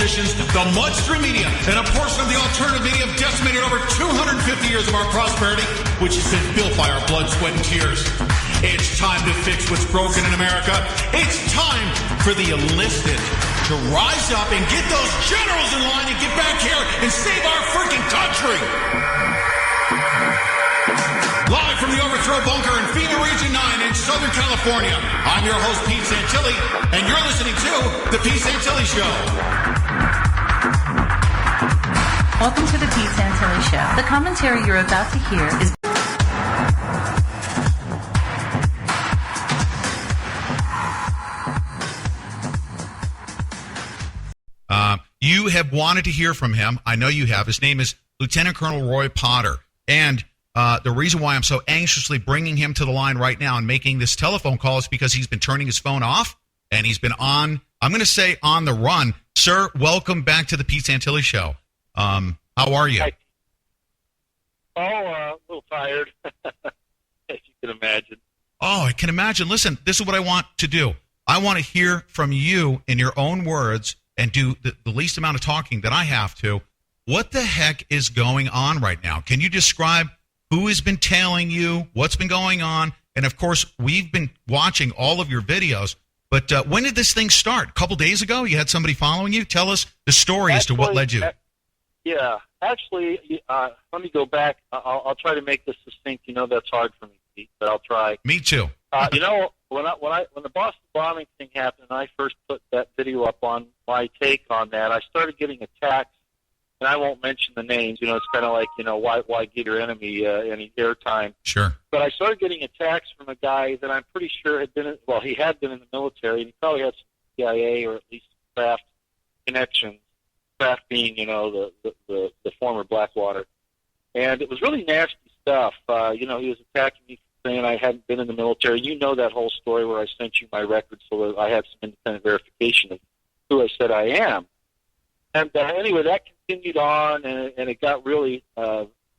politicians, the mainstream media, and a portion of the alternative media have decimated over 250 years of our prosperity, which has been built by our blood, sweat, and tears. It's time to fix what's broken in America. It's time for the enlisted to rise up and get those generals in line and get back here and save our freaking country. Live from the Overthrow Bunker in FEMA Region 9 in Southern California, I'm your host, Pete Santilli, and you're listening to The Pete Santilli Show. Welcome to The Pete Santilli Show. The commentary you're about to hear is... You have wanted to hear from him. I know you have. His name is Lieutenant Colonel Roy Potter. And the reason why I'm so anxiously bringing him to the line right now and making this telephone call is because he's been turning his phone off and he's been on, I'm going to say on the run. Sir, welcome back to the Pete Santilli Show. How are you? A little tired, as you can imagine. Oh, I can imagine. Listen, this is what I want to do. I want to hear from you in your own words and do the least amount of talking that I have to. What the heck is going on right now? Can you describe who has been tailing you, what's been going on? And, of course, we've been watching all of your videos. But when did this thing start? A couple days ago? You had somebody following you? Tell us the story as to what led you. Yeah. Actually, let me go back. I'll try to make this succinct. You know that's hard for me, Pete, but I'll try. Me too. When the Boston bombing thing happened, and I first put that video up on my take on that, I started getting attacked, and I won't mention the names. It's kind of like, why give your enemy any airtime? Sure. But I started getting attacks from a guy that I'm pretty sure he had been in the military, and he probably had some CIA or at least craft connections. Craft being, the former Blackwater, and it was really nasty stuff. He was attacking me, saying I hadn't been in the military. You know that whole story where I sent you my records so that I had some independent verification of who I said I am. And anyway, that continued on, and it got really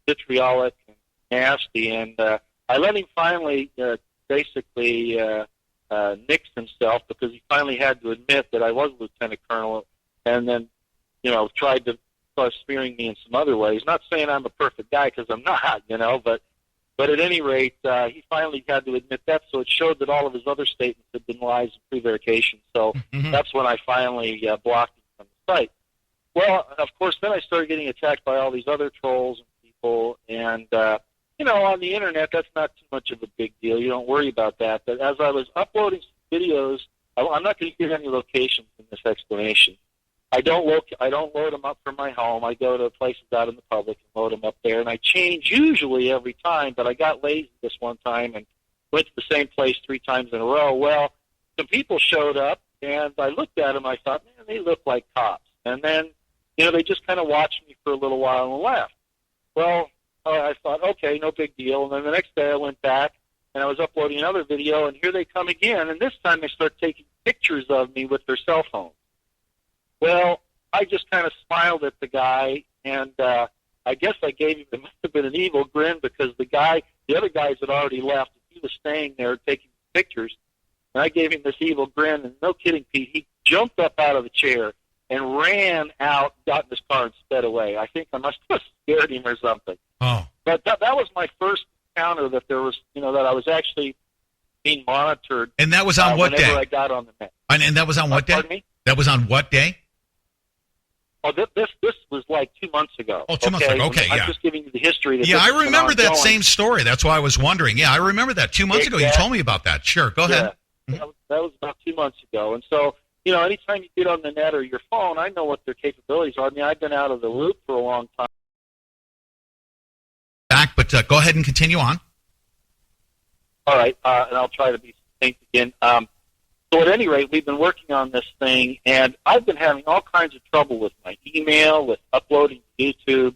vitriolic and nasty. And I let him finally basically nix himself because he finally had to admit that I was a lieutenant colonel, and then tried to start smearing me in some other ways. Not saying I'm a perfect guy because I'm not, but at any rate, he finally had to admit that, so it showed that all of his other statements had been lies and prevarication. So that's when I finally blocked him from the site. Well, of course, then I started getting attacked by all these other trolls and people, and, on the Internet, that's not too much of a big deal. You don't worry about that. But as I was uploading some videos, I'm not going to give any locations in this explanation. I don't load them up from my home. I go to places out in the public and load them up there, and I change usually every time, but I got lazy this one time and went to the same place 3 times in a row. Well, some people showed up, and I looked at them. I thought, man, they look like cops. And then, they just kind of watched me for a little while and left. Well, I thought, okay, no big deal. And then the next day I went back, and I was uploading another video, and here they come again. And this time they start taking pictures of me with their cell phones. Well, I just kind of smiled at the guy, and I guess I gave him, it must have been an evil grin because the other guys had already left, and he was staying there taking pictures, and I gave him this evil grin, and no kidding, Pete, he jumped up out of the chair and ran out, got in his car, and sped away. I think I must have scared him or something. Oh. But that was my first encounter that there was, that I was actually being monitored. And that was on what day? Whenever I got on the net. And that was on what day? Pardon me? That was on what day? Oh, this was like 2 months ago. Oh, 2 months ago. Okay, yeah. I'm just giving you the history. Yeah, I remember that same story. That's why I was wondering. Yeah, I remember that 2 months ago. You told me about that. Sure, go ahead. That was about 2 months ago. And so, anytime you get on the net or your phone, I know what their capabilities are. I mean, I've been out of the loop for a long time. But go ahead and continue on. All right, and I'll try to be succinct again. So at any rate, we've been working on this thing, and I've been having all kinds of trouble with my email, with uploading to YouTube.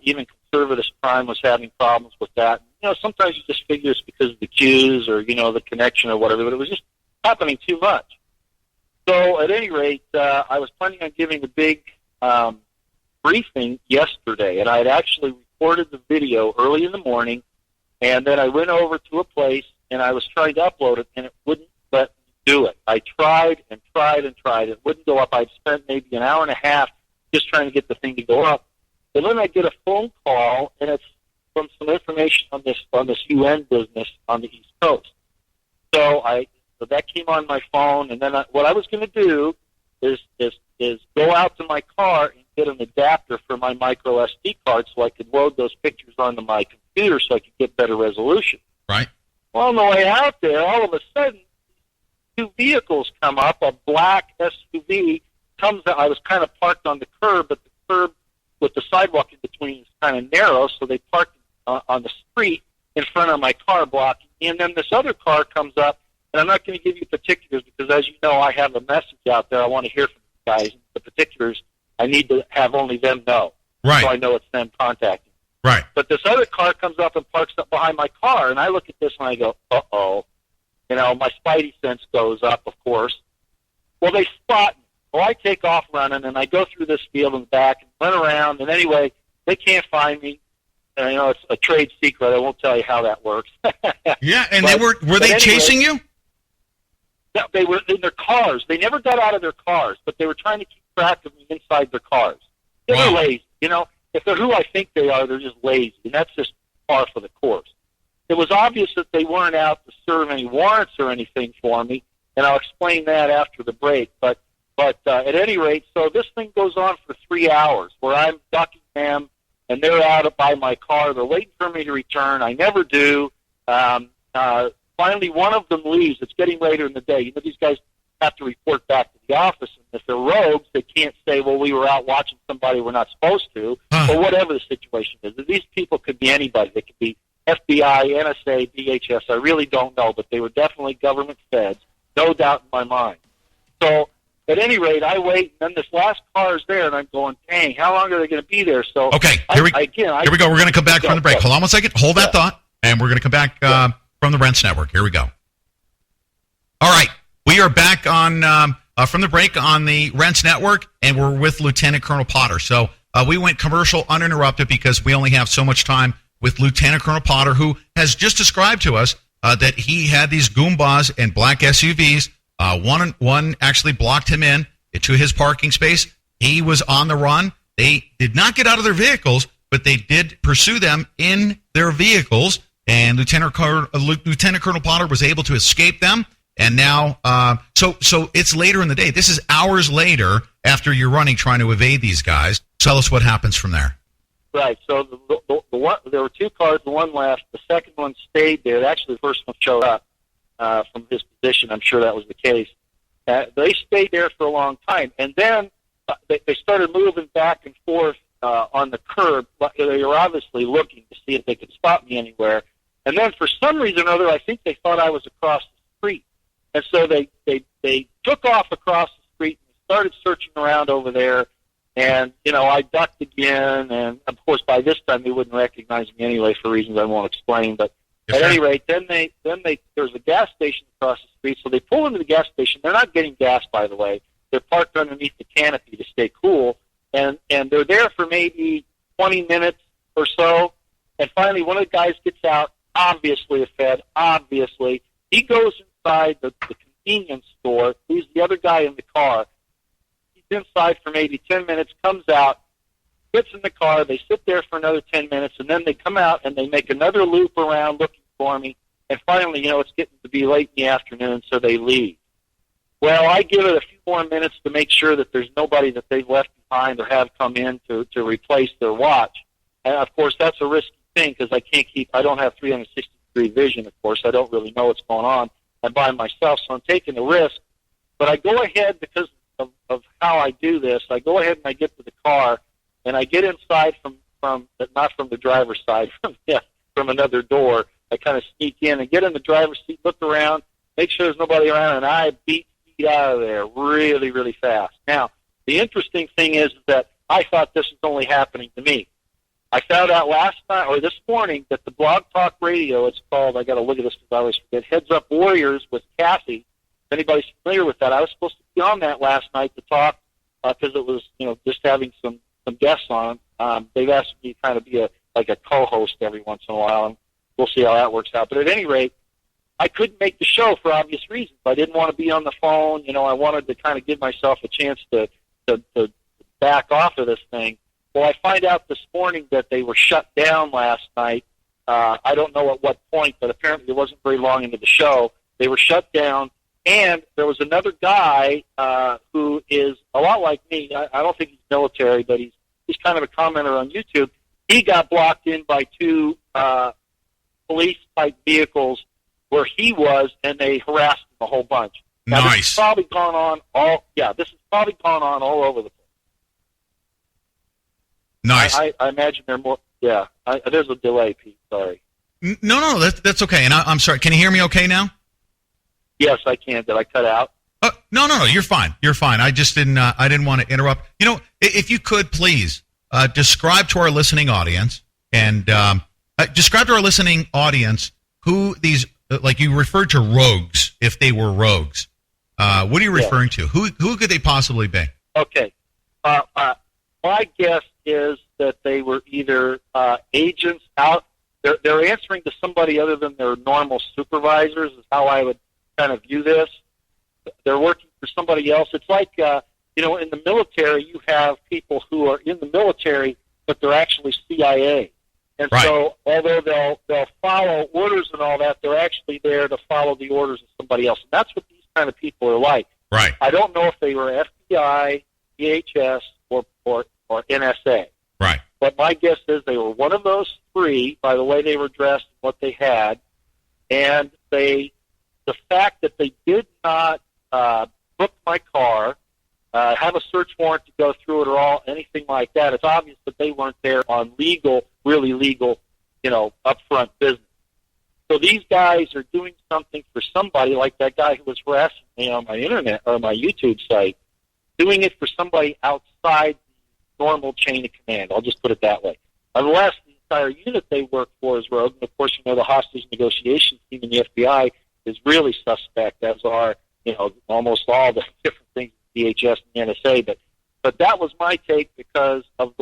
Even Conservative Prime was having problems with that. Sometimes you just figure it's because of the queues or, the connection or whatever, but it was just happening too much. So at any rate, I was planning on giving a big briefing yesterday, and I had actually recorded the video early in the morning, and then I went over to a place, and I was trying to upload it, and it wouldn't let me do it. I tried and tried and tried. It wouldn't go up. I'd spent maybe an hour and a half just trying to get the thing to go up. And then I get a phone call, and it's from some information on this UN business on the East Coast. So that came on my phone, and then what I was going to do is go out to my car and get an adapter for my micro SD card so I could load those pictures onto my computer so I could get better resolution. Right. Well, on the way out there, all of a sudden, two vehicles come up. A black SUV comes out. I was kind of parked on the curb, but the curb with the sidewalk in between is kind of narrow, so they parked on the street in front of my car blocking. And then this other car comes up, and I'm not going to give you particulars because, as you know, I have a message out there. I want to hear from you guys. The particulars, I need to have only them know. Right. So I know it's them contacting. Right. But this other car comes up and parks up behind my car, and I look at this and I go, uh-oh. You know, my spidey sense goes up, of course. Well, they spot me. Well, I take off running, and I go through this field in the back and run around, and anyway, they can't find me. And, you know, it's a trade secret. I won't tell you how that works. Yeah, and but, were they anyway, chasing you? No, they were in their cars. They never got out of their cars, but they were trying to keep track of me inside their cars. They're Wow. lazy. You know, if they're who I think they are, they're just lazy, and that's just par for the course. It was obvious that they weren't out to serve any warrants or anything for me, and I'll explain that after the break. But at any rate, so this thing goes on for 3 hours, where I'm ducking them, and they're out by my car. They're waiting for me to return. I never do. Finally, one of them leaves. It's getting later in the day. You know, these guys have to report back to the office, and if they're rogues, they can't say, well, we were out watching somebody we're not supposed to, or whatever the situation is. These people could be anybody. They could be FBI, NSA, DHS. I really don't know, but they were definitely government feds, no doubt in my mind. So, at any rate, I wait, and then this last car is there, and I'm going, dang, how long are they going to be there? So, Okay, here we go. We're going to come back from the break. Hold on one second. Hold that thought, and we're going to come back from the Rents Network. Here we go. All right, we are back on from the break on the Rents Network, and we're with Lieutenant Colonel Potter. So we went commercial uninterrupted because we only have so much time with Lieutenant Colonel Potter, who has just described to us that he had these Goombas and black SUVs. One actually blocked him in to his parking space. He was on the run. They did not get out of their vehicles, but they did pursue them in their vehicles. And Lieutenant Colonel Potter was able to escape them. And now, so it's later in the day. This is hours later after you're running, trying to evade these guys. Tell us what happens from there. Right. So the one, there were two cars. The one left. The second one stayed there. Actually, the first one showed up from his position. I'm sure that was the case. They stayed there for a long time, and then they started moving back and forth on the curb. They were obviously looking to see if they could spot me anywhere. And then, for some reason or other, I think they thought I was across the street, and so they took off across the street and started searching around over there. And, you know, I ducked again, and, of course, by this time they wouldn't recognize me anyway for reasons I won't explain. But at any rate, then there's a gas station across the street, so they pull into the gas station. They're not getting gas, by the way. They're parked underneath the canopy to stay cool, and they're there for maybe 20 minutes or so. And finally, one of the guys gets out, obviously a Fed, obviously. He goes inside the convenience store. He's the other guy in the car. Inside for maybe 10 minutes, comes out, gets in the car, they sit there for another 10 minutes, and then they come out and they make another loop around looking for me, and finally, you know, it's getting to be late in the afternoon, so they leave. Well, I give it a few more minutes to make sure that there's nobody that they've left behind or have come in to replace their watch. And, of course, that's a risky thing because I don't have 360-degree vision, of course. I don't really know what's going on. I'm by myself, so I'm taking the risk. But I go ahead because of how I do this. I go ahead and I get to the car, and I get inside from not from the driver's side, from another door. I kind of sneak in and get in the driver's seat, look around, make sure there's nobody around, and I beat out of there really, really fast. Now, the interesting thing is that I thought this was only happening to me. I found out last night or this morning that the Blog Talk Radio, it's called, I got to look at this because I always forget, Heads Up Warriors with Kathy. If anybody's familiar with that, I was supposed to be on that last night to talk because it was, you know, just having some guests on. They've asked me to kind of be a co-host every once in a while, and we'll see how that works out. But at any rate, I couldn't make the show for obvious reasons. I didn't want to be on the phone. I wanted to kind of give myself a chance to back off of this thing. Well, I find out this morning that they were shut down last night. I don't know at what point, but apparently it wasn't very long into the show. They were shut down, and there was another guy who is a lot like me. I don't think he's military, but he's kind of a commenter on YouTube. He got blocked in by two police-type vehicles where he was, and they harassed him a whole bunch. Now, Nice. This has probably gone on all over the place. Nice. I imagine they're more. Yeah, there's a delay, Pete. Sorry. No, that's okay. And I'm sorry. Can you hear me okay now? Yes, I can. Did I cut out? No. You're fine. You're fine. I just didn't. I didn't want to interrupt. If you could please describe to our listening audience who these, like you referred to rogues, if they were rogues. What are you referring to? Who could they possibly be? Okay. My guess is that they were either agents out. They're answering to somebody other than their normal supervisors. Is how I would kind of view this. They're working for somebody else. It's like in the military, you have people who are in the military, but they're actually CIA. And Right. so, although they'll follow orders and all that, they're actually there to follow the orders of somebody else. And that's what these kind of people are like. Right. I don't know if they were FBI, DHS, or NSA. Right. But my guess is they were one of those three by the way they were dressed and what they had. And the fact that they did not book my car, have a search warrant to go through it or anything like that, it's obvious that they weren't there on really legal, upfront business. So these guys are doing something for somebody, like that guy who was harassing me on my internet or my YouTube site, doing it for somebody outside the normal chain of command. I'll just put it that way. Unless the entire unit they work for is rogue, and of course, the hostage negotiations team in the FBI is really suspect, as are, almost all the different things, DHS and the NSA. But that was my take because of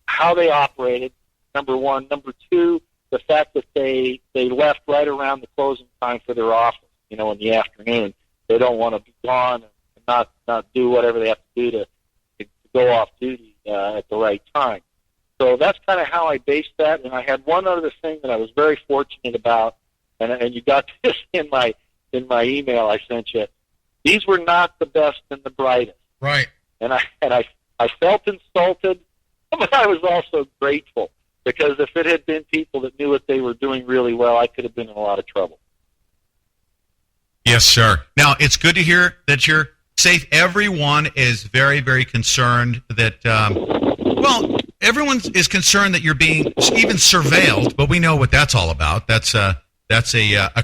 how they operated, number one. Number two, the fact that they left right around the closing time for their office, in the afternoon. They don't want to be gone and not do whatever they have to do to go off duty at the right time. So that's kind of how I based that. And I had one other thing that I was very fortunate about, and you got this in my email I sent you. These were not the best and the brightest. Right. And I felt insulted, but I was also grateful, because if it had been people that knew what they were doing really well, I could have been in a lot of trouble. Yes, sir. Now, it's good to hear that you're safe. Everyone is very, very concerned that, everyone is concerned that you're being even surveilled, but we know what that's all about. That's a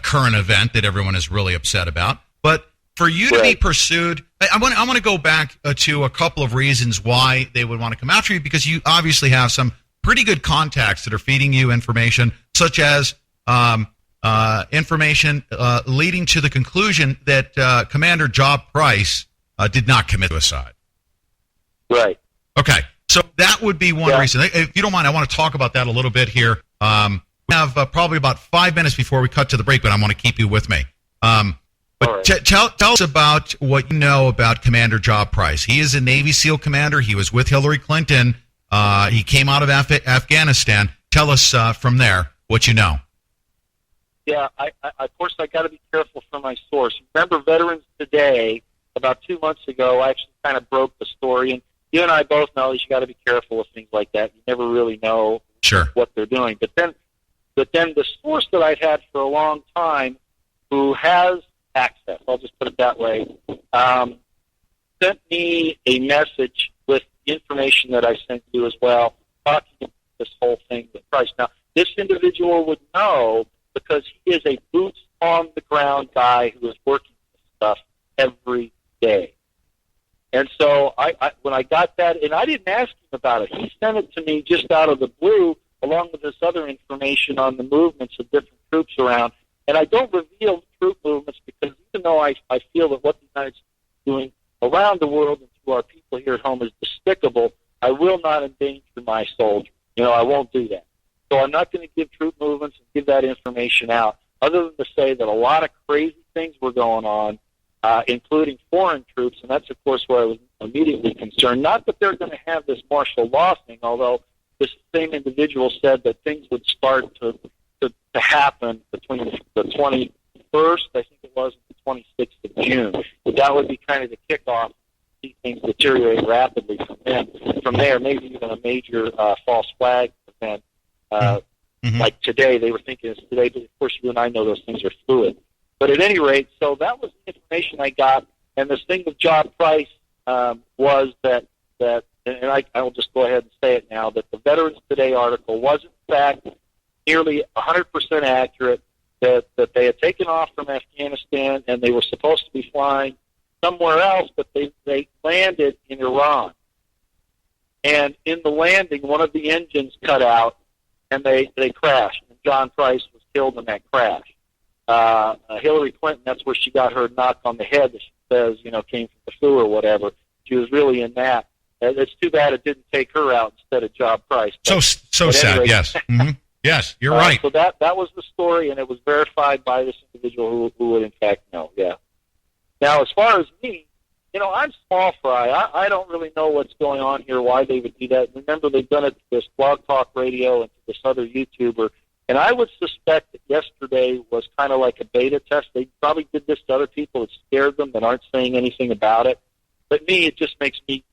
current event that everyone is really upset about. But for you to be pursued, I want to go back to a couple of reasons why they would want to come after you, because you obviously have some pretty good contacts that are feeding you information, such as information leading to the conclusion that Commander Job Price did not commit suicide. Right. Okay, so that would be one reason. If you don't mind, I want to talk about that a little bit here. We have probably about 5 minutes before we cut to the break, but I want to keep you with me. But tell us about what you know about Commander Job Price. He is a Navy SEAL commander. He was with Hillary Clinton. He came out of Afghanistan. Tell us from there what you know. Yeah, of course, I got to be careful from my source. Remember, Veterans Today, about 2 months ago, I actually kind of broke the story. And you and I both know that you got to be careful with things like that. You never really know what they're doing. But then the source that I've had for a long time, who has access, I'll just put it that way, sent me a message with information that I sent you as well, talking about this whole thing with Price. Now, this individual would know because he is a boots-on-the-ground guy who is working this stuff every day. And so when I got that, and I didn't ask him about it, he sent it to me just out of the blue, along with this other information on the movements of different troops around. And I don't reveal troop movements because even though I feel that what the United States is doing around the world and to our people here at home is despicable, I will not endanger my soldiers. I won't do that. So I'm not going to give troop movements and give that information out other than to say that a lot of crazy things were going on, including foreign troops, and that's, of course, where I was immediately concerned. Not that they're going to have this martial law thing, although this same individual said that things would start to happen between the 21st, I think it was, and the 26th of June. But that would be kind of the kickoff. See things deteriorate rapidly from there, maybe even a major false flag event. Like today, they were thinking it's today, but of course you and I know those things are fluid. But at any rate, so that was the information I got, and this thing with job price was that, and I will just go ahead and say it now, that the Veterans Today article was in fact nearly 100% accurate, that they had taken off from Afghanistan and they were supposed to be flying somewhere else, but they landed in Iran. And in the landing, one of the engines cut out, and they crashed. And John Price was killed in that crash. Hillary Clinton, that's where she got her knock on the head that she says, came from the flu or whatever. She was really in that. It's too bad it didn't take her out instead of Job Price. So sad, anyway, yes. Yes, you're right. So that was the story, and it was verified by this individual who would in fact know, yeah. Now, as far as me, I'm small fry. I don't really know what's going on here, why they would do that. Remember, they've done it to this Blog Talk Radio and to this other YouTuber, and I would suspect that yesterday was kind of like a beta test. They probably did this to other people that scared them that aren't saying anything about it. But me, it just makes me,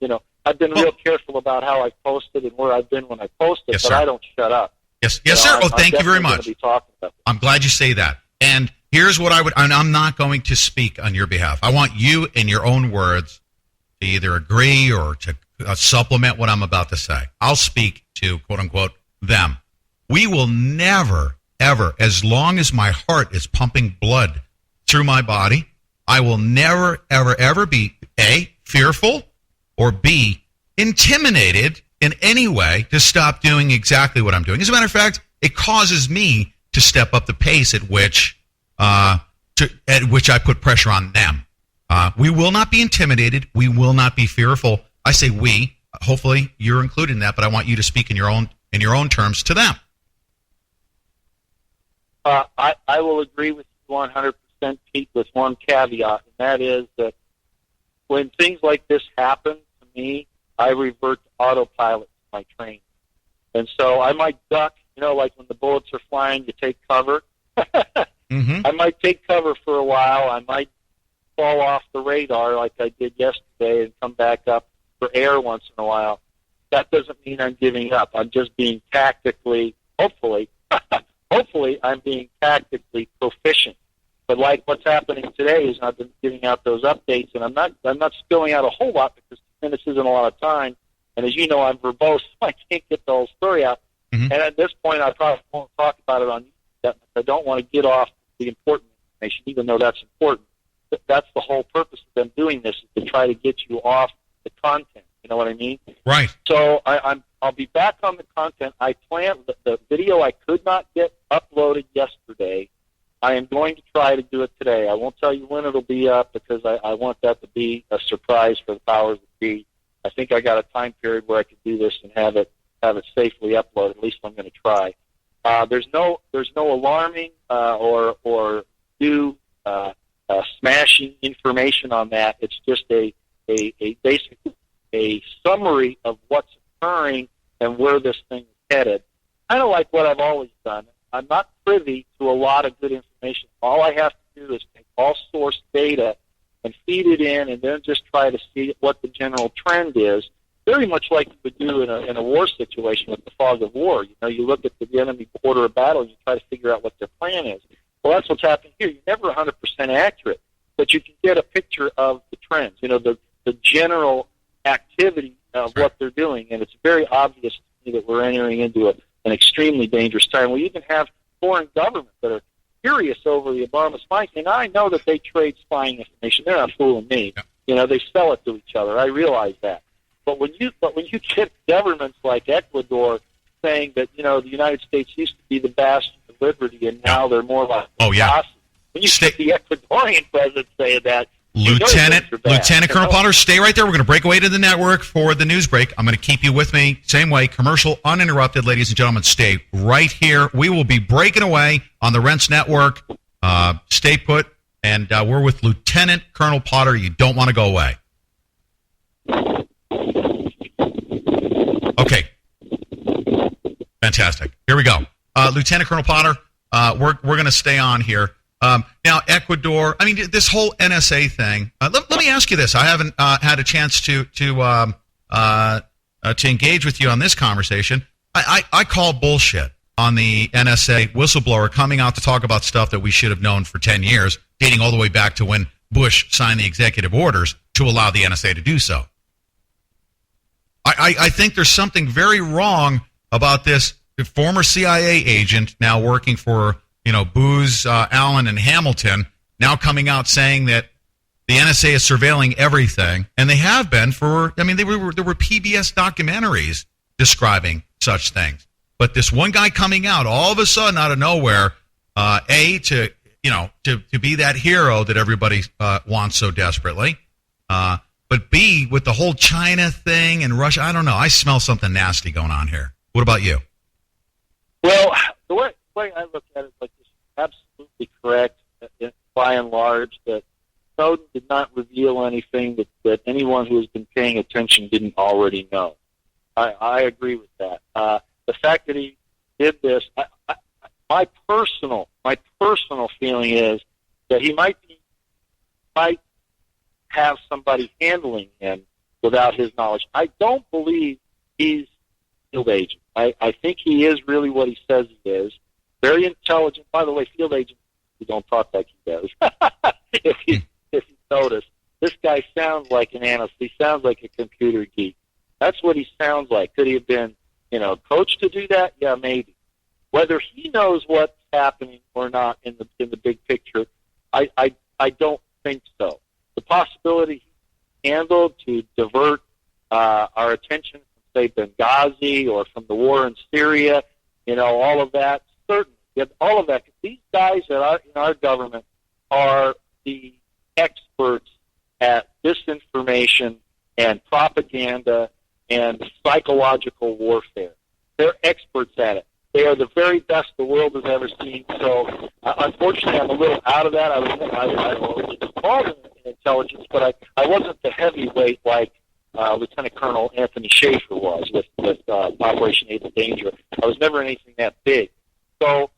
I've been real careful about how I posted and where I've been when I posted, but I don't shut up. Yes, sir. Oh, thank you very much. I'm glad you say that. And here's what and I'm not going to speak on your behalf. I want you, in your own words, to either agree or to supplement what I'm about to say. I'll speak to, quote unquote, them. We will never, ever, as long as my heart is pumping blood through my body, I will never, ever, ever be, A, fearful, or B, intimidated in any way to stop doing exactly what I'm doing. As a matter of fact, it causes me to step up the pace at which I put pressure on them. We will not be intimidated. We will not be fearful. I say we. Hopefully, you're included in that, but I want you to speak in your own terms to them. I will agree with you 100%, Pete, with one caveat, and that is that when things like this happen to me, I revert to autopilot to my training. And so I might duck, like when the bullets are flying, you take cover. I might take cover for a while. I might fall off the radar like I did yesterday and come back up for air once in a while. That doesn't mean I'm giving up. I'm just being tactically, hopefully I'm being tactically proficient. But like what's happening today is I've been giving out those updates, and I'm not spilling out a whole lot because 2 minutes isn't a lot of time. And as you know, I'm verbose, so I can't get the whole story out. And at this point, I probably won't talk about it on YouTube. I don't want to get off the important information, even though that's important. But that's the whole purpose of them doing this, is to try to get you off the content. You know what I mean? Right. So I'll be back on the content. I plan the video I could not get uploaded yesterday. I am going to try to do it today. I won't tell you when it'll be up because I want that to be a surprise for the powers that be. I think I got a time period where I could do this and have it safely uploaded. At least I'm going to try. There's no alarming or new smashing information on that. It's just basically a summary of what's occurring and where this thing is headed. Kind of like what I've always done. I'm not privy to a lot of good information. All I have to do is take all source data and feed it in, and then just try to see what the general trend is. Very much like you would do in a war situation with the fog of war. You look at the enemy border of battle and you try to figure out what their plan is. Well, that's what's happening here. You're never 100% accurate, but you can get a picture of the trends. The general activity of what they're doing, and it's very obvious to me that we're entering into an extremely dangerous time. We even have foreign governments that are furious over the Obama spying thing. I know that they trade spying information. They're not fooling me. They sell it to each other. I realize that. But when you get governments like Ecuador saying that the United States used to be the bastion of liberty and now they're more like when you get the Ecuadorian president saying that. Lieutenant Colonel Potter, stay right there. We're going to break away to the network for the news break. I'm going to keep you with me. Same way, commercial uninterrupted, ladies and gentlemen. Stay right here. We will be breaking away on the Rents Network Stay put, and we're with Lieutenant Colonel Potter. You don't want to go away. Okay. Fantastic. Here we go. Lieutenant Colonel Potter, we're going to stay on here. Now, Ecuador, I mean, this whole NSA thing, let me ask you this. I haven't had a chance to engage with you on this conversation. I call bullshit on the NSA whistleblower coming out to talk about stuff that we should have known for 10 years, dating all the way back to when Bush signed the executive orders to allow the NSA to do so. I think there's something very wrong about this former CIA agent now working for, Booz Allen and Hamilton, now coming out saying that the NSA is surveilling everything, and they have been there were PBS documentaries describing such things. But this one guy coming out all of a sudden out of nowhere, to be that hero that everybody wants so desperately, but B, with the whole China thing and Russia, I don't know. I smell something nasty going on here. What about you? Well, the way I look at it, like, this is absolutely correct, by and large, that Snowden did not reveal anything that anyone who has been paying attention didn't already know. I agree with that. The fact that he did this, my personal feeling is that he might have somebody handling him without his knowledge. I don't believe he's a field agent. I think he is really what he says he is. Very intelligent. By the way, field agents who don't talk like he does. if you notice, this guy sounds like an analyst. He sounds like a computer geek. That's what he sounds like. Could he have been, coached to do that? Yeah, maybe. Whether he knows what's happening or not in the big picture, I don't think so. The possibility he handled to divert our attention from, say, Benghazi or from the war in Syria, all of that, certainly. All of that. These guys in our government are the experts at disinformation and propaganda and psychological warfare. They're experts at it. They are the very best the world has ever seen. So, unfortunately, I'm a little out of that. I was involved in intelligence, but I wasn't the heavyweight like Lieutenant Colonel Anthony Schaefer was with Operation Aid to Danger. I was never anything that big. So,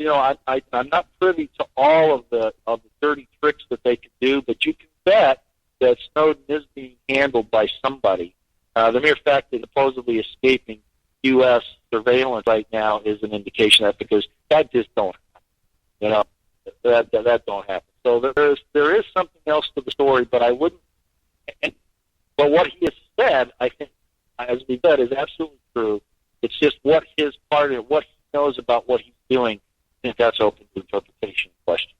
I'm not privy to all of the dirty tricks that they can do, but you can bet that Snowden is being handled by somebody. The mere fact that supposedly escaping U.S. surveillance right now is an indication of that, because that just don't happen. That don't happen. So there is something else to the story, but I wouldn't. But what he has said, I think, as we said, is absolutely true. It's just what his part of it, what he knows about what he's doing. I think that's open to interpretation question.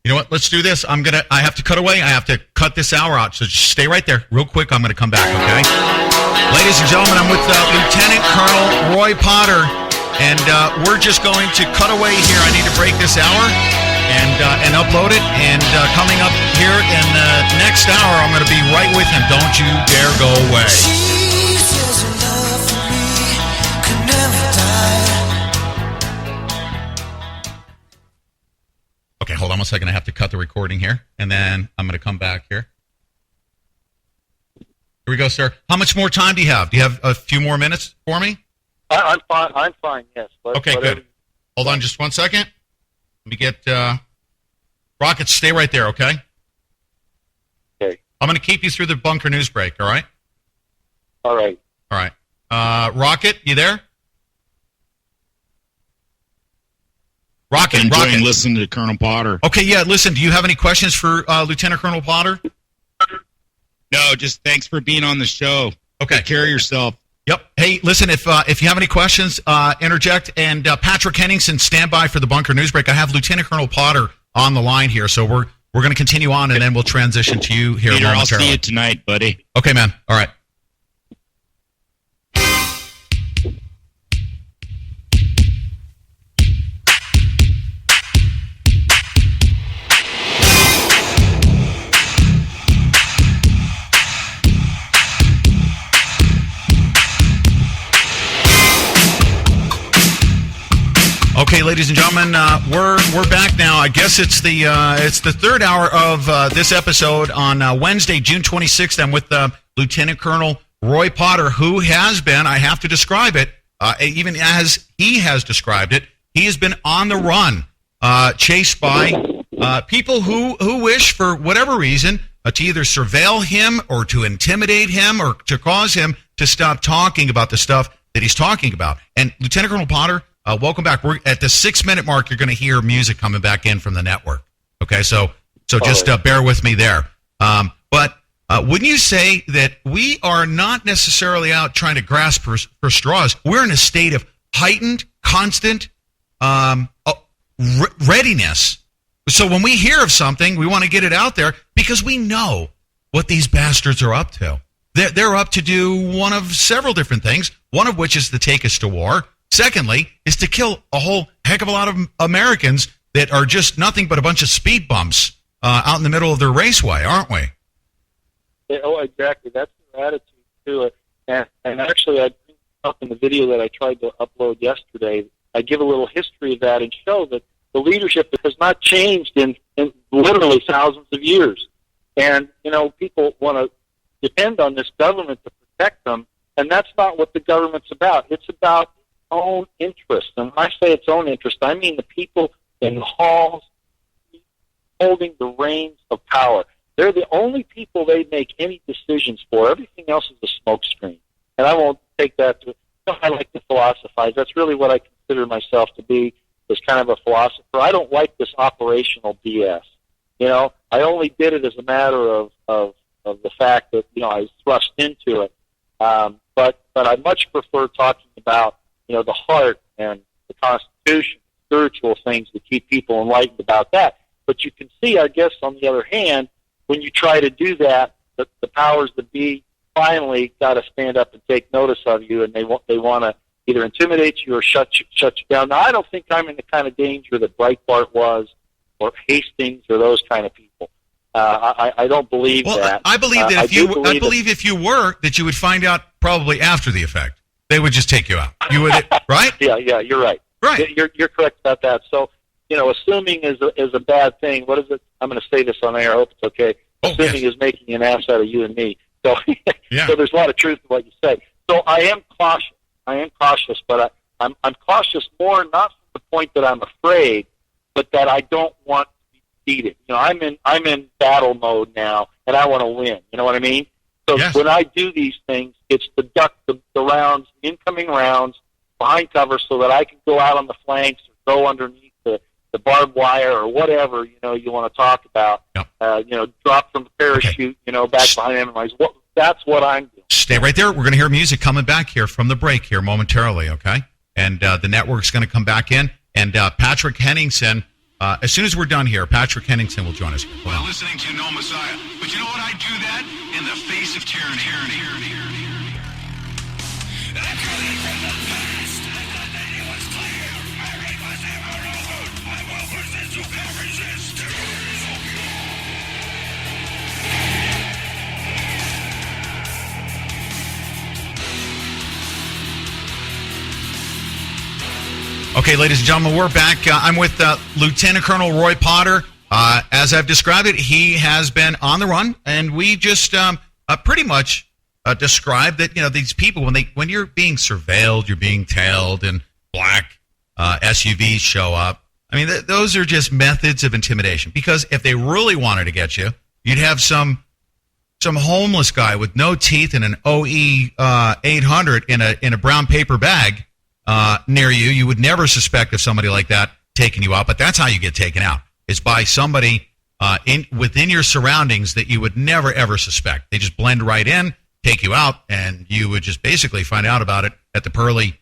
You know what? Let's do this. I have to cut away. I have to cut this hour out. So just stay right there. Real quick, I'm going to come back, okay? Ladies and gentlemen, I'm with Lieutenant Colonel Roy Potter, and we're just going to cut away here. I need to break this hour and upload it. And coming up here in the next hour, I'm going to be right with him. Don't you dare go away. Jesus' love for me could never die. Okay, hold on one second. I have to cut the recording here, and then I'm going to come back here. Here we go, sir. How much more time do you have? Do you have a few more minutes for me? I'm fine, yes. Okay, good. Hold on just one second. Let me get... Rocket, stay right there, okay? Okay. I'm going to keep you through the bunker news break, all right? All right. All right. Rocket, you there? Rocket. Listening to Colonel Potter. Okay, yeah, listen, do you have any questions for Lieutenant Colonel Potter? No, just thanks for being on the show. Okay. Take care of yourself. Yep. Hey, listen, if you have any questions, interject. And Patrick Henningsen, stand by for the bunker news break. I have Lieutenant Colonel Potter on the line here, so we're going to continue on, and then we'll transition to you here Peter, momentarily. I'll see you tonight, buddy. Okay, man. All right. Okay, ladies and gentlemen, we're back now. I guess it's the third hour of this episode on Wednesday, June 26th. I'm with Lieutenant Colonel Roy Potter, who has been, I have to describe it, even as he has described it, he has been on the run, chased by people who wish, for whatever reason, to either surveil him or to intimidate him or to cause him to stop talking about the stuff that he's talking about. And Lieutenant Colonel Potter, welcome back. We're at the 6-minute mark. You're going to hear music coming back in from the network. Okay, so just bear with me there. But wouldn't you say that we are not necessarily out trying to grasp for straws? We're in a state of heightened, constant readiness. So when we hear of something, we want to get it out there because we know what these bastards are up to. They're up to do one of several different things, one of which is to take us to war. Secondly, is to kill a whole heck of a lot of Americans that are just nothing but a bunch of speed bumps out in the middle of their raceway, aren't we? Yeah, oh, exactly. That's their attitude to it. And actually, I bring up in the video that I tried to upload yesterday, I give a little history of that and show that the leadership has not changed in literally thousands of years. And, people want to depend on this government to protect them, and that's not what the government's about. It's about own interest. And when I say its own interest, I mean the people in the halls holding the reins of power. They're the only people they make any decisions for. Everything else is a smokescreen. And I won't take that to, I like to philosophize. That's really what I consider myself to be, is kind of a philosopher. I don't like this operational BS. I only did it as a matter of the fact that, I was thrust into it. But I much prefer talking about, the heart and the Constitution, spiritual things that keep people enlightened about that. But you can see, I guess, on the other hand, when you try to do that, the powers that be finally got to stand up and take notice of you, and they want to either intimidate you or shut you down. Now, I don't think I'm in the kind of danger that Breitbart was, or Hastings, or those kind of people. I don't believe that. I believe that if you were, that you would find out probably after the effect. They would just take you out. You would, right? Yeah, you're right. Right. You're correct about that. So, assuming is a bad thing. What is it? I'm going to say this on air. I hope it's okay. Assuming is making an ass out of you and me. So, so there's a lot of truth to what you say. So I am cautious. But I'm cautious more not from the point that I'm afraid, but that I don't want to be defeated. I'm in battle mode now, and I want to win. You know what I mean? So when I do these things, it's to duck the rounds, incoming rounds, behind cover, so that I can go out on the flanks or go underneath the barbed wire or whatever you want to talk about. Yep. Drop from the parachute, back behind enemies. That's what I'm doing. Stay right there. We're going to hear music coming back here from the break here momentarily, okay? And the network's going to come back in. And Patrick Henningsen, as soon as we're done here, Patrick Henningsen will join us. Well, listening to No Messiah. But you know what? I do that in the face of tyranny. Okay, ladies and gentlemen, we're back. I'm with Lieutenant Colonel Roy Potter. As I've described it, he has been on the run, and we just pretty much described that these people, when you're being surveilled, you're being tailed, and black SUVs show up. I mean, those are just methods of intimidation. Because if they really wanted to get you, you'd have some homeless guy with no teeth and an OE 800 in a brown paper bag near you. You would never suspect of somebody like that taking you out, but that's how you get taken out, is by somebody within your surroundings that you would never ever suspect. They just blend right in, take you out, and you would just basically find out about it at the pearly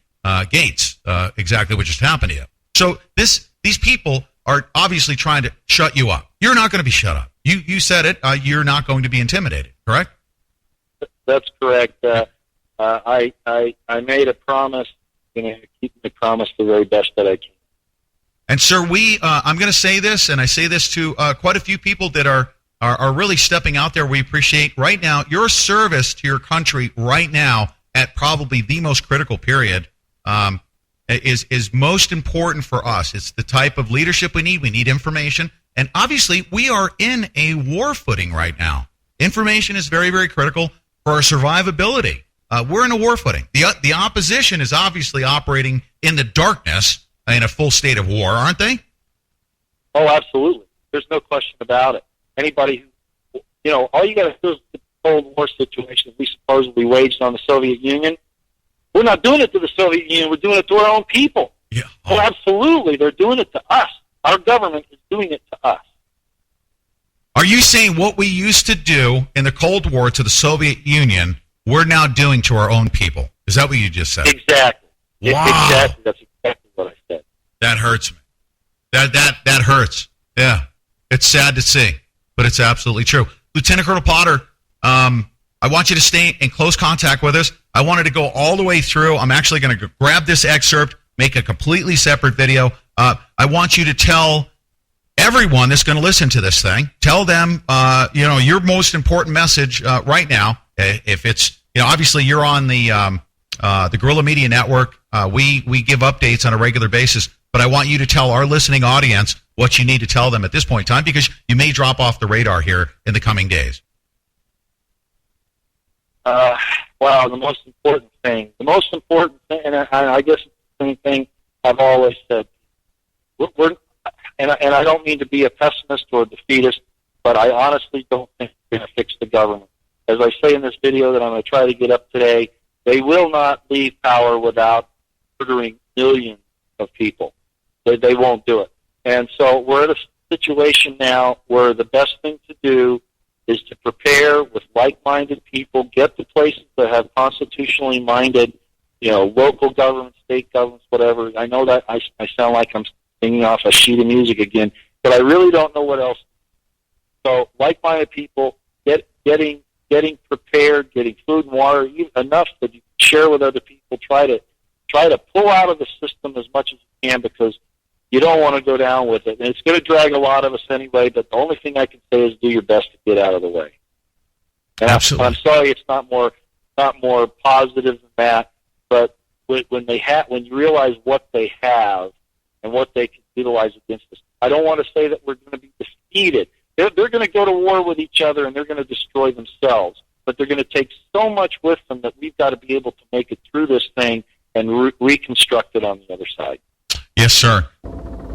gates, exactly what just happened to you. So these people are obviously trying to shut you up. You're not going to be shut up. You said it. You're not going to be intimidated, correct? That's correct. I made a promise. I'm going to keep my promise the very best that I can. And sir, I'm going to say this, and I say this to quite a few people that are really stepping out there. We appreciate right now your service to your country right now at probably the most critical period. And is most important for us. It's the type of leadership we need. We need information. And obviously, we are in a war footing right now. Information is very, very critical for our survivability. We're in a war footing. The opposition is obviously operating in the darkness in a full state of war, aren't they? Oh, absolutely. There's no question about it. Anybody who, all you got to do is the Cold War situation that we supposedly waged on the Soviet Union. We're not doing it to the Soviet Union. We're doing it to our own people. Yeah. Oh, absolutely. They're doing it to us. Our government is doing it to us. Are you saying what we used to do in the Cold War to the Soviet Union, we're now doing to our own people? Is that what you just said? Exactly. Wow. Exactly. That's exactly what I said. That hurts me. That hurts. Yeah. It's sad to see, but it's absolutely true. Lieutenant Colonel Potter, I want you to stay in close contact with us. I wanted to go all the way through. I'm actually going to grab this excerpt, make a completely separate video. I want you to tell everyone that's going to listen to this thing, tell them, your most important message right now. If it's, obviously you're on the Guerrilla Media Network. We give updates on a regular basis, but I want you to tell our listening audience what you need to tell them at this point in time, because you may drop off the radar here in the coming days. Well, the most important thing, and I guess it's the same thing I've always said. And I don't mean to be a pessimist or a defeatist, but I honestly don't think we're going to fix the government. As I say in this video that I'm going to try to get up today, they will not leave power without murdering millions of people. They won't do it. And so we're at a situation now where the best thing to do is to prepare with like-minded people, get to places that have constitutionally minded, local governments, state governments, whatever. I know that I sound like I'm singing off a sheet of music again, but I really don't know what else. So like-minded people, getting prepared, getting food and water, enough that you can share with other people. Try to pull out of the system as much as you can, because you don't want to go down with it. And it's going to drag a lot of us anyway, but the only thing I can say is do your best to get out of the way. And Absolutely. I'm sorry it's not more positive than that, but when you realize what they have and what they can utilize against us, I don't want to say that we're going to be defeated. They're going to go to war with each other and they're going to destroy themselves, but they're going to take so much with them that we've got to be able to make it through this thing and reconstruct it on the other side. Yes, sir.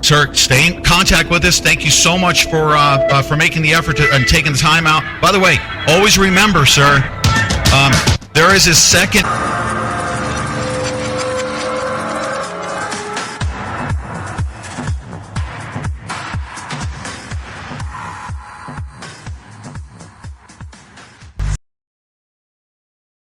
Sir, stay in contact with us. Thank you so much for making the effort and taking the time out. By the way, always remember, sir, there is a second